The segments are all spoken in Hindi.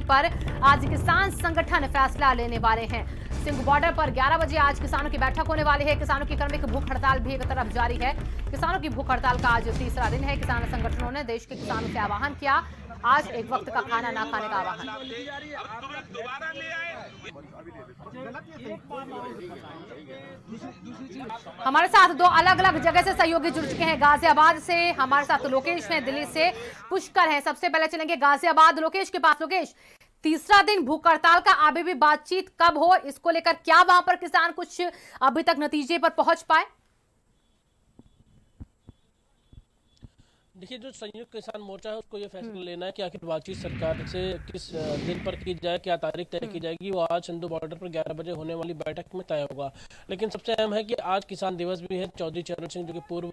पर आज किसान संगठन फैसला लेने वाले हैं। सिंघ बॉर्डर पर 11 बजे आज किसानों की बैठक होने वाली है। किसानों की क्रमिक भूख हड़ताल भी एक तरफ जारी है। किसानों की भूख हड़ताल का आज तीसरा दिन है। किसान संगठनों ने देश के किसानों से आह्वान किया, आज एक वक्त का खाना ना खाने का आह्वान। हमारे साथ दो अलग अलग जगह से सहयोगी जुड़ चुके हैं। गाजियाबाद से हमारे साथ लोकेश हैं, दिल्ली से पुष्कर हैं। सबसे पहले चलेंगे गाजियाबाद लोकेश के पास। लोकेश, तीसरा दिन भूख हड़ताल का, अभी भी बातचीत कब हो, इसको लेकर क्या वहां पर किसान कुछ अभी तक नतीजे पर पहुंच पाए? देखिए, जो संयुक्त किसान मोर्चा है उसको ये फैसला लेना है कि आखिर बातचीत सरकार से किस दिन पर की जाए, क्या तारीख तय की जाएगी। वो आज सिंधु बॉर्डर पर 11 बजे होने वाली बैठक में तय होगा। लेकिन सबसे अहम है कि आज किसान दिवस भी है। चौधरी चरण सिंह जो कि पूर्व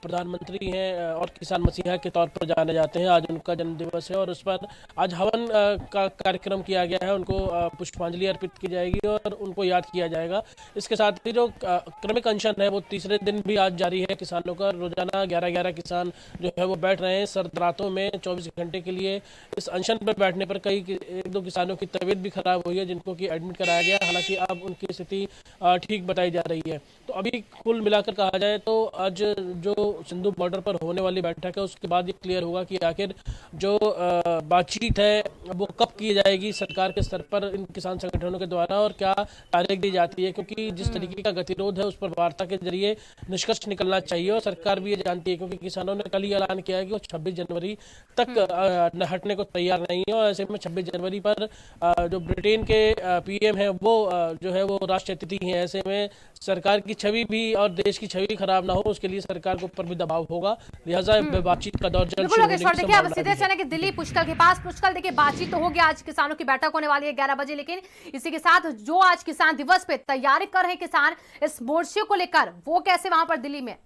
प्रधानमंत्री हैं और किसान मसीहा के तौर पर जाने जाते हैं, आज उनका जन्म दिवस है और उस पर आज हवन का कार्यक्रम किया गया है। उनको पुष्पांजलि अर्पित की जाएगी और उनको याद किया जाएगा। इसके साथ ही जो क्रमिक अनशन है वो तीसरे दिन भी आज जारी है। किसानों का रोजाना 11 किसान जो है वो बैठ रहे हैं सर्द रातों में 24 घंटे के लिए। इस अनशन पर बैठने पर एक दो किसानों की तबीयत भी खराब हुई है, जिनको कि एडमिट कराया गया। हालांकि अब उनकी स्थिति ठीक बताई जा रही है। तो अभी कुल मिलाकर कहा जाए तो आज जो सिंधु बॉर्डर पर होने वाली बैठक है उसके बाद ये क्लियर होगा कि आखिर जो बातचीत है वो कब की जाएगी सरकार के स्तर पर इन किसान संगठनों के द्वारा और क्या तारीख दी जाती है। क्योंकि जिस तरीके का गतिरोध है उस पर वार्ता के जरिए निष्कर्ष निकलना चाहिए और सरकार भी ये जानती है, क्योंकि किसानों ने कल ही ऐलान किया है कि वो 26 जनवरी तक हटने को तैयार नहीं है। और ऐसे में 26 जनवरी पर जो ब्रिटेन के पीएम है वो जो है वो राष्ट्रीय अतिथि हैं। ऐसे में सरकार की छवि भी और देश की छवि खराब ना हो, उसके लिए सरकार के ऊपर भी दबाव होगा। लिहाजा बातचीत का दौर जल्द शुरू होने की संभावना है। अब सीधे चले कि दिल्ली पुष्कर के पास। पुष्कर, देखिए बातचीत तो होगी, आज किसानों की बैठक होने वाली है 11 बजे, लेकिन इसी के साथ जो आज किसान दिवस पे तैयारी कर रहे हैं किसान इस मोर्चे को लेकर, वो कैसे वहां पर दिल्ली में?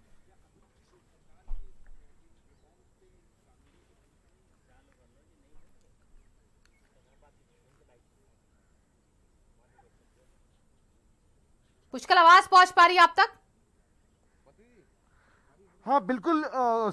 पुष्कर, आवाज पहुंच पा रही है आप तक? हाँ बिल्कुल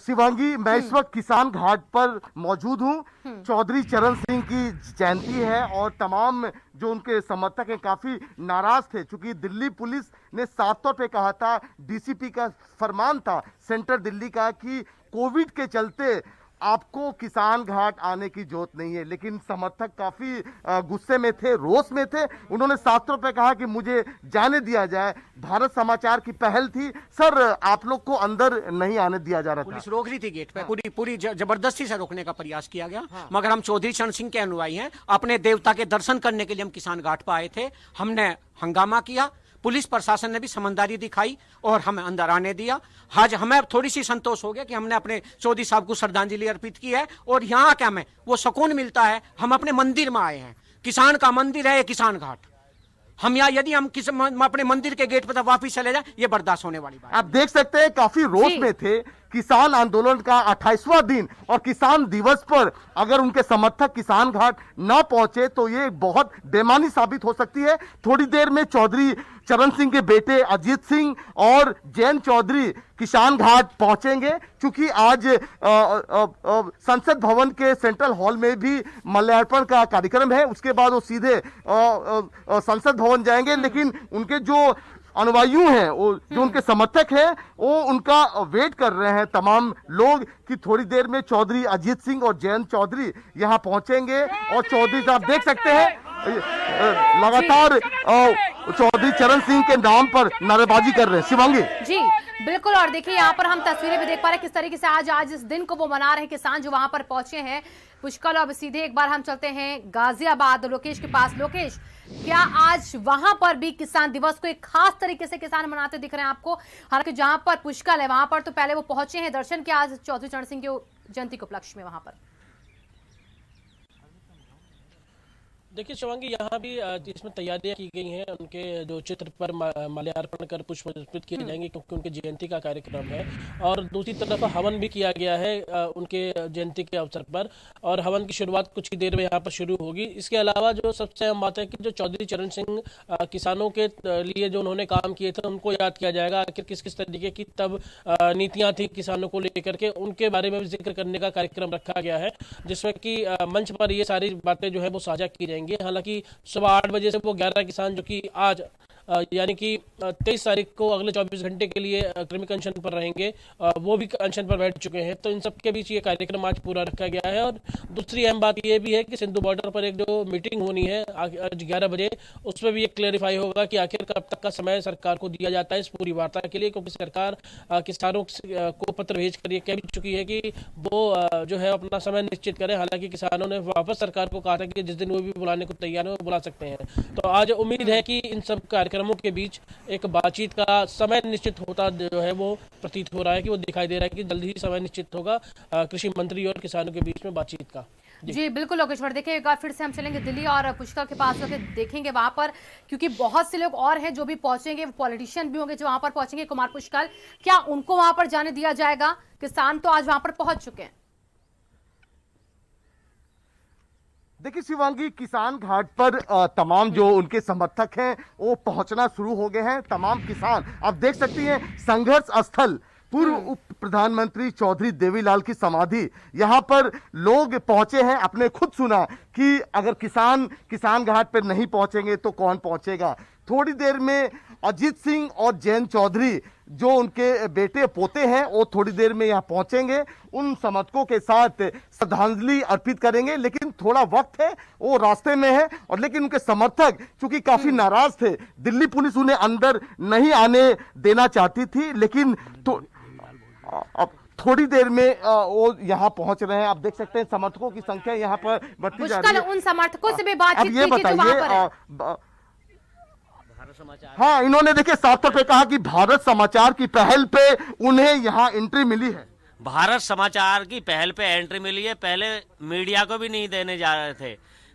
शिवांगी, मैं इस वक्त किसान घाट पर मौजूद हूँ। चौधरी चरण सिंह की जयंती है और तमाम जो उनके समर्थक हैं काफी नाराज थे, क्योंकि दिल्ली पुलिस ने साफ तौर पे कहा था, डीसीपी का फरमान था सेंट्रल दिल्ली का कि कोविड के चलते आपको किसान घाट आने की जरूरत नहीं है। लेकिन समर्थक काफी गुस्से में थे, रोष में थे। उन्होंने साफ तौर पे कहा कि मुझे जाने दिया जाए। भारत समाचार की पहल थी, सर आप लोग को अंदर नहीं आने दिया जा रहा था। पुलिस रोक रही थी गेट पे। हाँ। पूरी जबरदस्ती से रोकने का प्रयास किया गया। हाँ। मगर हम चौधरी चरण सिंह के अनुयायी हैं, अपने देवता के दर्शन करने के लिए हम किसान घाट पर आए थे। हमने हंगामा किया, पुलिस प्रशासन ने भी समझदारी दिखाई और हमें अंदर आने दिया। आज हमें थोड़ी सी संतोष हो गया कि हमने अपने चौधरी साहब को श्रद्धांजलि अर्पित की है और यहाँ क्या हमें वो सुकून मिलता है। हम अपने मंदिर में आए हैं, किसान का मंदिर है ये किसान घाट। हम यहाँ यदि हम अपने मंदिर के गेट पर वापिस चले जाए, ये बर्दाश्त होने वाली बात। आप देख सकते हैं काफी रोष में थे। किसान आंदोलन का 28वां दिन और किसान दिवस पर अगर उनके समर्थक किसान घाट न पहुंचे तो ये बहुत बेईमानी साबित हो सकती है। थोड़ी देर में चौधरी चरण सिंह के बेटे अजीत सिंह और जैन चौधरी किसान घाट पहुंचेंगे, क्योंकि आज संसद भवन के सेंट्रल हॉल में भी माल्यार्पण का कार्यक्रम है। उसके बाद वो सीधे संसद भवन जाएंगे। लेकिन उनके जो अनुयायी हैं, वो जो उनके समर्थक हैं, वो उनका वेट कर रहे हैं तमाम लोग कि थोड़ी देर में चौधरी अजीत सिंह और जयंत चौधरी यहां पहुंचेंगे। और चौधरी साहब देख सकते हैं लगातार चौधरी चरण सिंह के नाम पर नारेबाजी कर रहे हैं। शिवांगी जी बिल्कुल, और देखिए यहाँ पर हम तस्वीरें भी देख पा रहे हैं किस तरीके से आज इस दिन को वो मना रहे हैं किसान जो वहां पर पहुंचे हैं। पुष्कर, अब सीधे एक बार हम चलते हैं गाजियाबाद लोकेश के पास। लोकेश, क्या आज वहां पर भी किसान दिवस को एक खास तरीके से किसान मनाते दिख रहे हैं आपको? हालांकि जहां पर पुष्कर है वहां पर तो पहले वो पहुंचे हैं, दर्शन किया आज चौधरी चरण सिंह के जयंती के उपलक्ष्य में वहां पर। देखिए शिवांगी, यहाँ भी इसमें तैयारियां की गई हैं। उनके जो चित्र पर माल्यार्पण कर पुष्प अर्पित किए जाएंगे क्योंकि उनके जयंती का कार्यक्रम है। और दूसरी तरफ हवन भी किया गया है उनके जयंती के अवसर पर, और हवन की शुरुआत कुछ ही देर में यहाँ पर शुरू होगी। इसके अलावा जो सबसे अहम बात है कि जो चौधरी चरण सिंह किसानों के लिए जो उन्होंने काम किए थे उनको याद किया जाएगा। आखिर किस किस तरीके की तब नीतियां थी किसानों को लेकर के, उनके बारे में भी जिक्र करने का कार्यक्रम रखा गया है, जिसमें कि मंच पर ये सारी बातें जो है वो साझा की जाएंगी। हालांकि सुबह 8 बजे से वो 11 किसान जो कि आज यानी कि 23 तारीख को अगले 24 घंटे के लिए क्रमिक अनशन पर रहेंगे, वो भी अनशन पर बैठ चुके हैं। तो इन सब के बीच ये कार्यक्रम आज पूरा रखा गया है। और दूसरी अहम बात ये भी है कि सिंधु बॉर्डर पर एक जो मीटिंग होनी है आज 11 बजे, उसमें भी ये क्लेरिफाई होगा कि आखिर कब तक का समय सरकार को दिया जाता है इस पूरी वार्ता के लिए, क्योंकि सरकार किसानों को पत्र भेज कर ये कह भी चुकी है कि वो जो है अपना समय निश्चित करें। हालांकि किसानों ने वापस सरकार को कहा था कि जिस दिन वो भी बुलाने को तैयार है वो बुला सकते हैं। तो आज उम्मीद है कि इन सब कार्यक्रमों के बीच एक बातचीत का समय निश्चित होता जो है वो प्रतीत हो रहा है, कि वो दिखाई दे रहा है कि जल्दी ही समय निश्चित होगा कृषि मंत्री और किसानों के बीच में बातचीत का। जी बिल्कुल लोकेश्वर, देखिए एक बार फिर से हम चलेंगे दिल्ली और पुष्कर के पास होकर देखेंगे वहां पर, क्योंकि बहुत से लोग और हैं जो भी पहुंचेंगे, पॉलिटिशियन भी होंगे जो वहां पर पहुंचेंगे। कुमार पुष्कर, क्या उनको वहां पर जाने दिया जाएगा? किसान तो आज वहां पर पहुंच चुके हैं। देखिए शिवांगी, किसान घाट पर तमाम जो उनके समर्थक हैं वो पहुंचना शुरू हो गए हैं। तमाम किसान आप देख सकती हैं, संघर्ष स्थल पूर्व उप प्रधानमंत्री चौधरी देवीलाल की समाधि, यहाँ पर लोग पहुंचे हैं। आपने खुद सुना कि अगर किसान घाट पर नहीं पहुंचेंगे तो कौन पहुंचेगा। थोड़ी देर में अजीत सिंह और जयंत चौधरी जो उनके बेटे पोते हैं वो थोड़ी देर में यहाँ पहुंचेंगे, उन समर्थकों के साथ श्रद्धांजलि अर्पित करेंगे। लेकिन थोड़ा वक्त है, वो रास्ते में है। और लेकिन उनके समर्थक चूंकि काफी नाराज थे, दिल्ली पुलिस उन्हें अंदर नहीं आने देना चाहती थी, लेकिन तो अब थोड़ी देर में वो यहाँ पहुंच रहे हैं। आप देख सकते हैं समर्थकों की संख्या यहाँ पर बढ़ती जा रही है। उन समर्थकों से भी बातचीत अब ये बताइए, हाँ, इन्होंने देखिए साफ तौर पे कहा कि भारत समाचार की पहल पे उन्हें यहाँ एंट्री मिली है। भारत समाचार की पहल पे एंट्री मिली है। पहले मीडिया को भी नहीं देने जा रहे थे,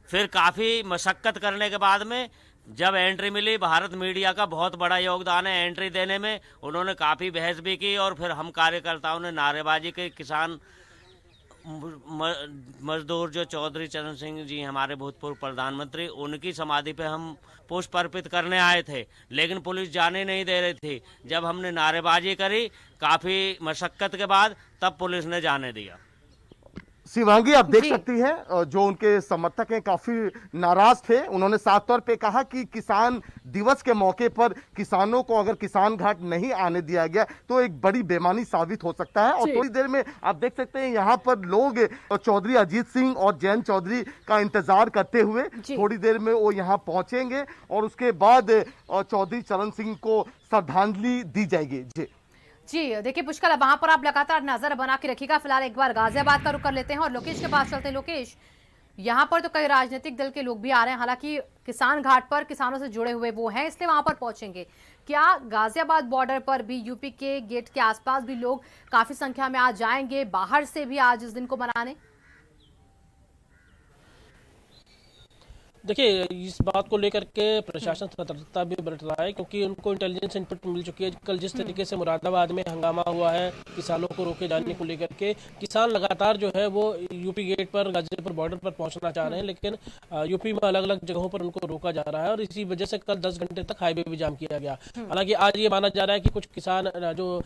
फिर काफी मशक्कत करने के बाद में जब एंट्री मिली, भारत मीडिया का बहुत बड़ा योगदान है एंट्री देने में। उन्होंने काफी बहस भी की और फिर हम कार्यकर्ताओं ने नारेबाजी की। किसान मजदूर जो चौधरी चरण सिंह जी हमारे भूतपूर्व प्रधानमंत्री, उनकी समाधि पे हम पुष्प अर्पित करने आए थे, लेकिन पुलिस जाने नहीं दे रही थी। जब हमने नारेबाजी करी काफी मशक्कत के बाद, तब पुलिस ने जाने दिया। शिवांगी, आप देख सकती हैं जो उनके समर्थक हैं काफी नाराज थे। उन्होंने साफ तौर पे कहा कि किसान दिवस के मौके पर किसानों को अगर किसान घाट नहीं आने दिया गया तो एक बड़ी बेईमानी साबित हो सकता है। और थोड़ी देर में आप देख सकते हैं यहाँ पर लोग चौधरी अजीत सिंह और जयंत चौधरी का इंतजार करते हुए थोड़ी देर में वो यहाँ पहुंचेंगे और उसके बाद चौधरी चरण सिंह को श्रद्धांजलि दी जाएगी। जी देखिए पुष्कर, वहां पर आप लगातार नजर बना के रखिएगा। फिलहाल एक बार गाजियाबाद का रुख कर लेते हैं और लोकेश के पास चलते हैं। लोकेश, यहाँ पर तो कई राजनीतिक दल के लोग भी आ रहे हैं, हालांकि किसान घाट पर किसानों से जुड़े हुए वो हैं, इसलिए वहां पर पहुंचेंगे। क्या गाजियाबाद बॉर्डर पर भी, यूपी के गेट के आसपास भी लोग काफी संख्या में आज जाएंगे, बाहर से भी आज इस दिन को मनाने? देखिए, इस बात को लेकर के प्रशासन सतर्कता भी बरत रहा है, क्योंकि उनको इंटेलिजेंस इनपुट मिल चुकी है। कल जिस तरीके से मुरादाबाद में हंगामा हुआ है किसानों को रोके जाने को लेकर के, किसान लगातार जो है वो यूपी गेट पर, गाजीपुर बॉर्डर पर पहुंचना चाह रहे हैं, लेकिन यूपी में अलग अलग जगहों पर उनको रोका जा रहा है और इसी वजह से कल 10 घंटे तक हाईवे भी जाम किया गया। हालांकि आज ये माना जा रहा है कि कुछ किसान जो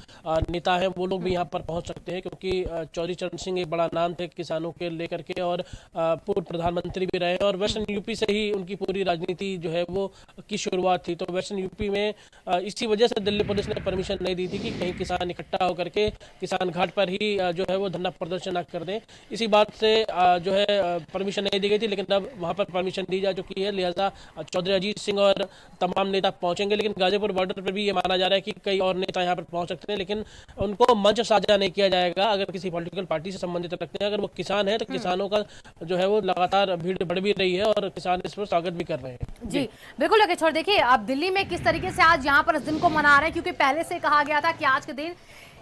नेता हैं वो लोग भी यहाँ पर पहुंच सकते हैं, क्योंकि चौधरी चरण सिंह एक बड़ा नाम थे किसानों के लेकर के और पूर्व प्रधानमंत्री भी रहे और वेस्टर्न यूपी ही उनकी पूरी राजनीति जो है वो की शुरुआत थी। तो वेस्टर्न यूपी में इसी वजह से दिल्ली पुलिस ने परमिशन नहीं दी थी कि कहीं किसान इकट्ठा होकर के किसान घाट पर ही जो है वो धरना प्रदर्शन कर दें। इसी बात से जो है परमिशन नहीं दी गई थी, लेकिन अब वहां पर परमिशन दी जा चुकी है, लिहाजा चौधरी अजीत सिंह और तमाम नेता पहुंचेंगे। लेकिन गाजीपुर बॉर्डर पर भी ये माना जा रहा है कि कई और नेता यहाँ पर पहुंच सकते हैं, लेकिन उनको मंच साझा नहीं किया जाएगा। अगर किसी पॉलिटिकल पार्टी से संबंधित रखते हैं, अगर वो किसान है तो किसानों का जो है वो लगातार भीड़ बढ़ भी रही है और किसान इस पर स्वागत भी कर रहे हैं। जी बिल्कुल लोकेश, छोड़ देखिए अब दिल्ली में किस तरीके से आज यहाँ पर इस दिन को मना रहे हैं, क्योंकि पहले से कहा गया था कि आज के दिन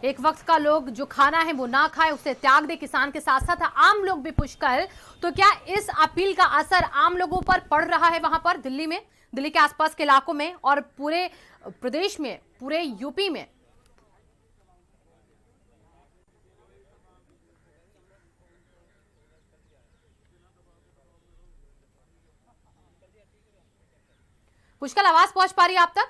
एक वक्त का लोग जो खाना है वो ना खाए, उसे त्याग दे, किसान के साथ साथ आम लोग भी पुष्कर। तो क्या इस अपील का असर आम लोगों पर पड़ रहा है वहां पर दिल्ली में, दिल्ली के आसपास के इलाकों में और पूरे प्रदेश में, पूरे यूपी में? पुष्कर, आवाज पहुंच पा रही है आप तक?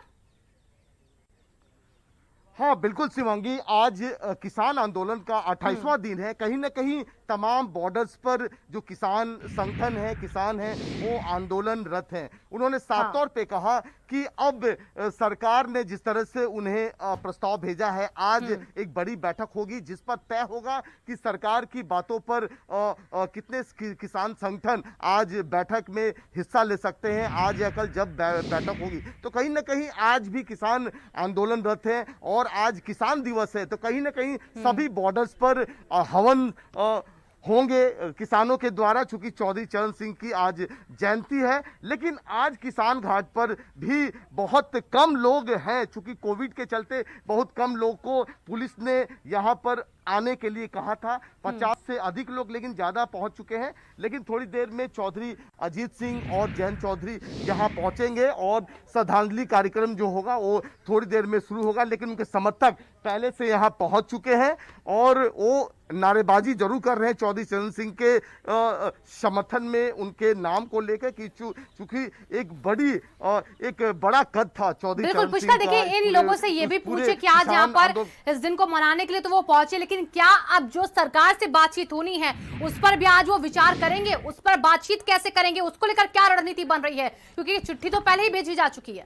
हाँ बिल्कुल शिवांगी, आज किसान आंदोलन का 28वां दिन है। कहीं ना कहीं तमाम बॉर्डर्स पर जो किसान संगठन है, किसान हैं, वो आंदोलनरत हैं। उन्होंने साफ तौर पे कहा कि अब सरकार ने जिस तरह से उन्हें प्रस्ताव भेजा है, आज एक बड़ी बैठक होगी जिस पर तय होगा कि सरकार की बातों पर कितने किसान संगठन आज बैठक में हिस्सा ले सकते हैं। आज या कल जब बैठक होगी तो कहीं ना कहीं आज भी किसान आंदोलनरत हैं और आज किसान दिवस है, तो कहीं ना कहीं सभी बॉर्डर्स पर हवन होंगे किसानों के द्वारा, चूंकि चौधरी चरण सिंह की आज जयंती है। लेकिन आज किसान घाट पर भी बहुत कम लोग हैं, चूंकि कोविड के चलते बहुत कम लोग को पुलिस ने यहां पर आने के लिए कहा था। 50 से अधिक लोग लेकिन ज्यादा पहुंच चुके हैं। लेकिन थोड़ी देर में चौधरी अजीत सिंह और जयंत चौधरी यहां पहुंचेंगे और श्रद्धांजलि कार्यक्रम जो होगा वो थोड़ी देर में शुरू होगा। लेकिन उनके समर्थक पहले से यहां पहुंच चुके हैं और वो नारेबाजी जरूर कर रहे हैं चौधरी चरण सिंह के समर्थन में, उनके नाम को लेकर कि चूंकि एक बड़ा कद था चौधरी चरण सिंह का। पुष्कर, देखिए इन लोगों से ये भी पूछे कि आज यहाँ पर इस दिन को मनाने के लिए तो वो पहुंचे, लेकिन क्या अब जो सरकार से बातचीत होनी है उस पर भी आज वो विचार करेंगे? उस पर बातचीत कैसे करेंगे, उसको लेकर क्या रणनीति बन रही है? क्योंकि चिट्ठी तो पहले ही भेजी जा चुकी है।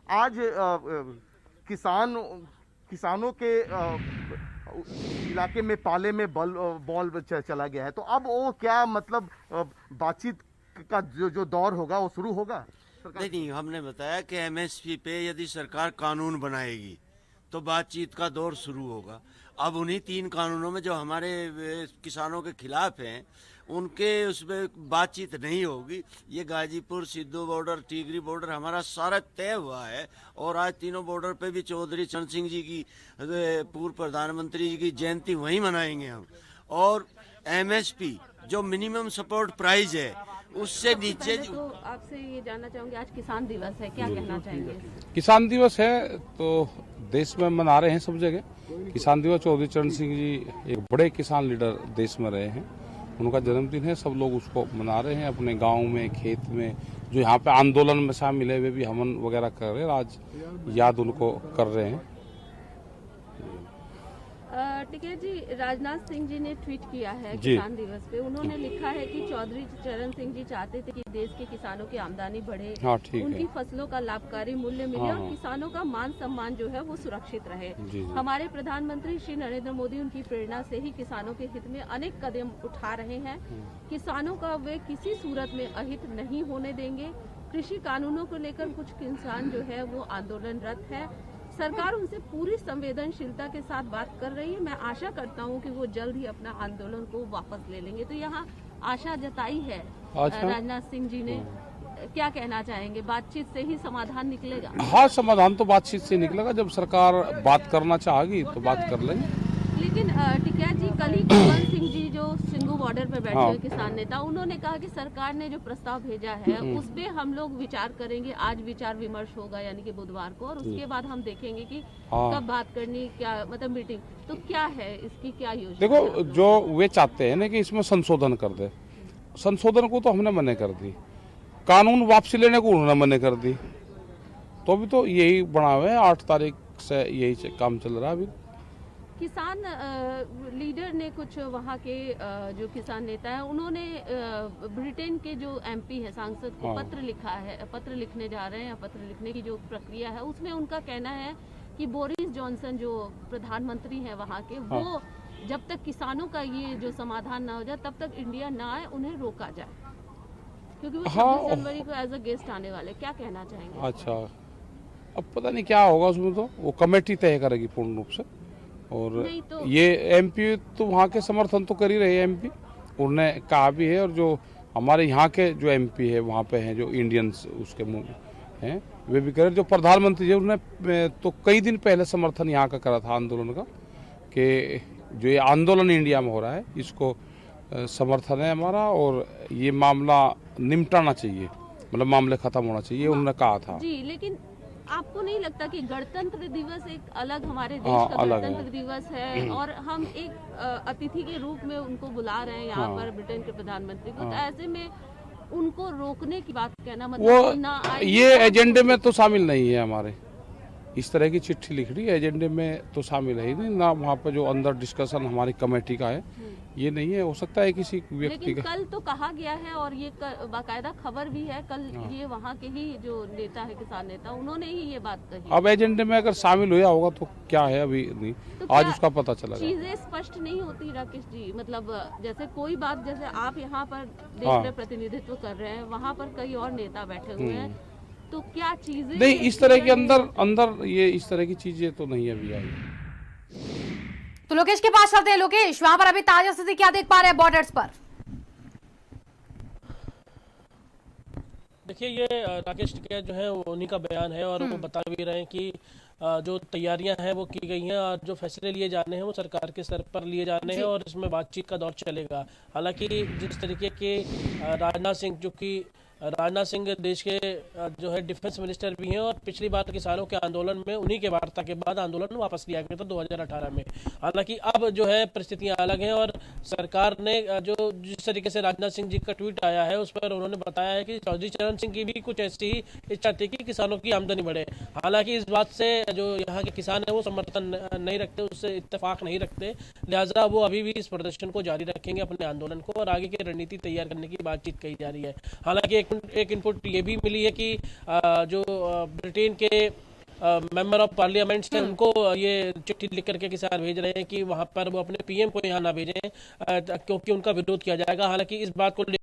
आज किसानों के इलाके में पाले में बॉल चला गया है, तो अब वो क्या मतलब बातचीत का जो दौर होगा वो शुरू होगा। नहीं, हमने बताया कि एमएसपी पे यदि सरकार कानून बनाएगी तो बातचीत का दौर शुरू होगा। अब उन्हीं 3 कानूनों में जो हमारे किसानों के खिलाफ हैं उनके उसमें बातचीत नहीं होगी। ये गाजीपुर, सिद्धू बॉर्डर, टीगरी बॉर्डर हमारा सारा तय हुआ है और आज तीनों बॉर्डर पे भी चौधरी चरण सिंह जी की, पूर्व प्रधानमंत्री जी की जयंती वहीं मनाएंगे हम। और एमएसपी जो मिनिमम सपोर्ट प्राइस है उससे नीचे। तो आपसे ये जानना चाहूंगी, आज किसान दिवस है, क्या कहना चाहेंगे? किसान दिवस है तो देश में मना रहे हैं सब जगह किसान दिवस। चौधरी चरण सिंह जी एक बड़े किसान लीडर देश में रहे हैं, उनका जन्मदिन है, सब लोग उसको मना रहे हैं। अपने गांव में, खेत में, जो यहाँ पे आंदोलन में शामिल है वे भी हवन वगैरह कर रहे हैं, आज याद उनको कर रहे हैं। टिकैत जी, राजनाथ सिंह जी ने ट्वीट किया है किसान दिवस पे। उन्होंने लिखा है कि चौधरी चरण सिंह जी चाहते थे कि देश के किसानों की आमदनी बढ़े, उनकी फसलों का लाभकारी मूल्य मिले और किसानों का मान सम्मान जो है वो सुरक्षित रहे। हमारे प्रधानमंत्री श्री नरेंद्र मोदी उनकी प्रेरणा से ही किसानों के हित में अनेक कदम उठा रहे हैं। किसानों का वे किसी सूरत में अहित नहीं होने देंगे। कृषि कानूनों को लेकर कुछ किसान जो है वो आंदोलनरत है। सरकार उनसे पूरी संवेदनशीलता के साथ बात कर रही है। मैं आशा करता हूं कि वो जल्द ही अपना आंदोलन को वापस ले लेंगे। तो यहाँ आशा जताई है राजनाथ सिंह जी ने, क्या कहना चाहेंगे? बातचीत से ही समाधान निकलेगा? हाँ, समाधान तो बातचीत से निकलेगा। जब सरकार बात करना चाहेगी तो बात कर लेंगे। लेकिन टिकैत जी, कल ही कुलवंत सिंह जी जो सिंघू बॉर्डर पर बैठे हुए किसान नेता, उन्होंने कहा कि सरकार ने जो प्रस्ताव भेजा है उस पे हम लोग विचार करेंगे। आज विचार विमर्श होगा यानी कि बुधवार को, और उसके बाद हम देखेंगे कि कब बात करनी, क्या मतलब मीटिंग। तो क्या है इसकी, क्या योजना? देखो, जो वे चाहते हैं ना कि इसमें संशोधन कर दे, संशोधन को तो हमने मना कर दी, कानून वापसी लेने को उन्होंने मना कर दी। तो अभी तो यही बना हुआ है, 8 तारीख से यही काम चल रहा है। अभी किसान लीडर ने कुछ वहाँ के जो किसान नेता है उन्होंने ब्रिटेन के जो एमपी है सांसद को पत्र लिखा है, पत्र लिखने जा रहे हैं। पत्र लिखने की जो प्रक्रिया है उसमें उनका कहना है कि बोरिस जॉनसन जो प्रधानमंत्री हैं वहाँ के, वो जब तक किसानों का ये जो समाधान ना हो जाए तब तक इंडिया ना आए, उन्हें रोका जाए, क्योंकि वो 26 जनवरी को एज अ गेस्ट आने वाले। क्या कहना चाहेंगे? अच्छा, अब पता नहीं क्या होगा उसमें, तो वो कमेटी तय करेगी पूर्ण रूप से। और तो ये एमपी तो वहाँ के समर्थन तो कर ही रहे हैं। एमपी उन्होंने कहा भी है, और जो हमारे यहाँ के जो एमपी है वहाँ पे हैं जो इंडियंस, उसके हैं वे भी करें। जो प्रधानमंत्री जी उन्होंने तो कई दिन पहले समर्थन यहाँ का करा था आंदोलन का, कि जो ये आंदोलन इंडिया में हो रहा है इसको समर्थन है हमारा और ये मामला निपटाना चाहिए, मतलब मामले खत्म होना चाहिए, उन्होंने कहा था। जी, लेकिन आपको नहीं लगता कि गणतंत्र दिवस एक अलग हमारे देश हाँ, का अलग गणतंत्र दिवस है और हम एक अतिथि के रूप में उनको बुला रहे हैं यहाँ पर ब्रिटेन के प्रधानमंत्री को, तो ऐसे में उनको रोकने की बात कहना मतलब ना वो ये एजेंडे में तो शामिल नहीं है हमारे। इस तरह की चिट्ठी लिख रही है, एजेंडे में तो शामिल है ही नहीं ना। वहाँ पर जो अंदर डिस्कशन हमारी कमेटी का है ये नहीं है। हो सकता है किसी व्यक्ति लेकिन का। कल तो कहा गया है और ये बाकायदा खबर भी है, कल ये वहाँ के ही जो नेता है, किसान नेता, उन्होंने ही ये बात कही। अब एजेंडे में अगर शामिल हुआ होगा तो क्या है अभी नहीं, तो आज उसका पता चला। चीजें स्पष्ट नहीं होती राकेश जी, मतलब जैसे कोई बात, जैसे आप यहाँ पर देश हाँ। में प्रतिनिधित्व कर रहे हैं, वहाँ पर कई और नेता बैठे हुए हैं, तो क्या चीजें नहीं इस तरह के अंदर ये इस तरह की चीजें तो नहीं अभी आई। तो लोकेश के पास चलते हैं। लोकेश, वहां पर अभी ताजा स्थिति क्या देख पा रहे हैं बॉर्डर्स पर? देखिए, ये राकेश टिकैत जो है उन्हीं का बयान है और वो बता भी रहे हैं कि जो तैयारियां हैं वो की गई हैं और जो फैसले लिए जाने हैं वो सरकार के स्तर पर लिए जाने हैं और इसमें बातचीत का दौर चलेगा। हालांकि जिस तरीके के राजनाथ सिंह देश के जो है डिफेंस मिनिस्टर भी हैं और पिछली बार किसानों के आंदोलन में उन्हीं के वार्ता के बाद आंदोलन वापस लिया गया था 2018 में। हालांकि अब जो है परिस्थितियां अलग हैं और सरकार ने जो जिस तरीके से राजनाथ सिंह जी का ट्वीट आया है उस पर उन्होंने बताया है कि चौधरी चरण सिंह की भी कुछ ऐसी ही इच्छा थी कि किसानों की आमदनी बढ़े। हालांकि इस बात से जो यहाँ के किसान है वो समर्थन नहीं रखते, उससे इत्तेफाक नहीं रखते, लिहाजा वो अभी भी इस प्रदर्शन को जारी रखेंगे, अपने आंदोलन को, और आगे की रणनीति तैयार करने की बातचीत कही जा रही है। हालांकि एक इनपुट ये भी मिली है कि जो ब्रिटेन के मेंबर ऑफ पार्लियामेंट से उनको ये चिट्ठी लिख करके किसान भेज रहे हैं कि वहां पर वो अपने पीएम को यहाँ ना भेजें क्योंकि उनका विरोध किया जाएगा। हालांकि इस बात को